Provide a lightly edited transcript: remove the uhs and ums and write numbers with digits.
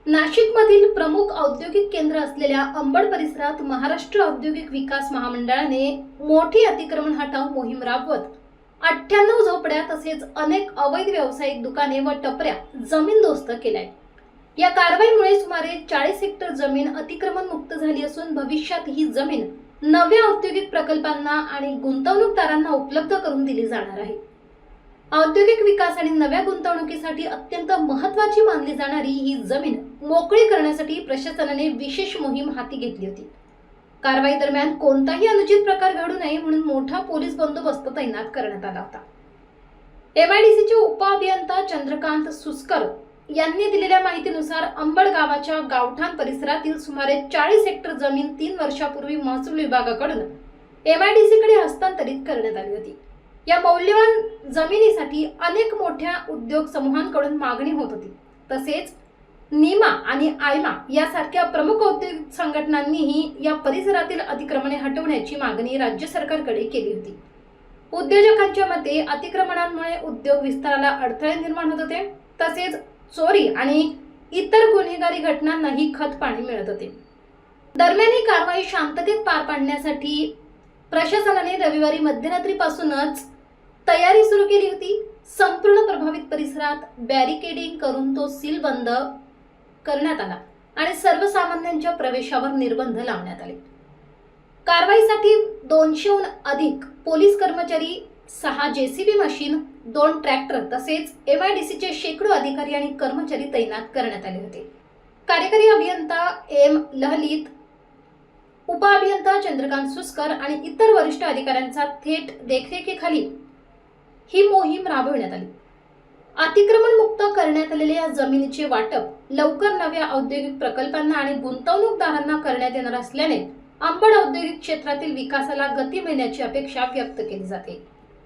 नाशिकमधील प्रमुख औद्योगिक केंद्र असलेल्या अंबड परिसरात महाराष्ट्र औद्योगिक विकास महामंडळाने मोठी अतिक्रमण हटाव मोहीम राबवत 98 झोपड्या तसेच अनेक अवैध व्यावसायिक दुकाने व टपऱ्या जमीनदोस्त केल्या। या कारवाईमुळे सुमारे 40 हेक्टर जमीन अतिक्रमण मुक्त झाली असून भविष्यात ही जमीन नव्या औद्योगिक प्रकल्पांना आणि गुंतवणूकदारांना उपलब्ध करून दिली जाणार आहे। औद्योगिक विकास आणि नव्या गुंतवणुकीसाठी अत्यंत महत्त्वाची मानली जाणारी ही जमीन मोकळी करण्यासाठी प्रशासनाने विशेष मोहीम हाती घेतली होती। कारवाई दरम्यान कोणताही अनुचित प्रकार घडू नये म्हणून मोठा पोलीस बंदोबस्त तैनात करण्यात आला होता। एमआयडीसीचे उपअभियंता चंद्रकांत सुस्कर यांनी दिलेल्या माहितीनुसार अंबड गावाच्या गावठाण परिसरातील सुमारे 40 हेक्टर जमीन 3 वर्षापूर्वी महसूल विभागाकडून एमआयडीसीकडे हस्तांतरित करण्यात आली होती। या मौल्यवान जमिनीसाठी अनेक मोठ्या उद्योग समूहांकडून मागणी होत होती। तसेच नीमा आणि आयमा यासारख्या प्रमुख औद्योगिक संघटनांनीही या परिसरातील अतिक्रमणे हटवण्याची मागणी राज्य सरकारकडे केली होती। उद्योजकांच्या मते अतिक्रमणांमुळे उद्योग विस्ताराला अडथळे निर्माण होत होते, तसेच चोरी आणि इतर गुन्हेगारी घटनांनाही खतपाणी मिळत होते। दरम्यान ही कारवाई शांततेत पार पाडण्यासाठी प्रशासनाने रविवारी मध्यरात्रीपासूनच तयारी सुरू केली होती। संपूर्ण प्रभावित परिसरात बॅरिकेडिंग करून तो सील बंद करण्यात आला आणि सर्वसामान्यांच्या प्रवेशावर निर्बंध लावण्यात आले। कारवाईसाठी 200हून अधिक पोलीस कर्मचारी, 6 जेसीबी मशीन, 2 ट्रॅक्टर तसेच एमआयडीसीचे शेकडो अधिकारी आणि कर्मचारी तैनात करण्यात आले होते। कार्यकारी अभियंता एम लहलित, उपअभियंता चंद्रकांत सुस्कर आणि इतर वरिष्ठ अधिकाऱ्यांचा थेट देखरेखीखाली ही मोहीम राबविण्यात आली। अतिक्रमण मुक्त करण्यात आलेल्या या जमिनीचे वाटप लवकर नव्या औद्योगिक प्रकल्पांना आणि गुंतवणूकदारांना करण्यात येणार असल्याने अंबड औद्योगिक क्षेत्रातील विकासाला गती मिळण्याची अपेक्षा व्यक्त केली जाते।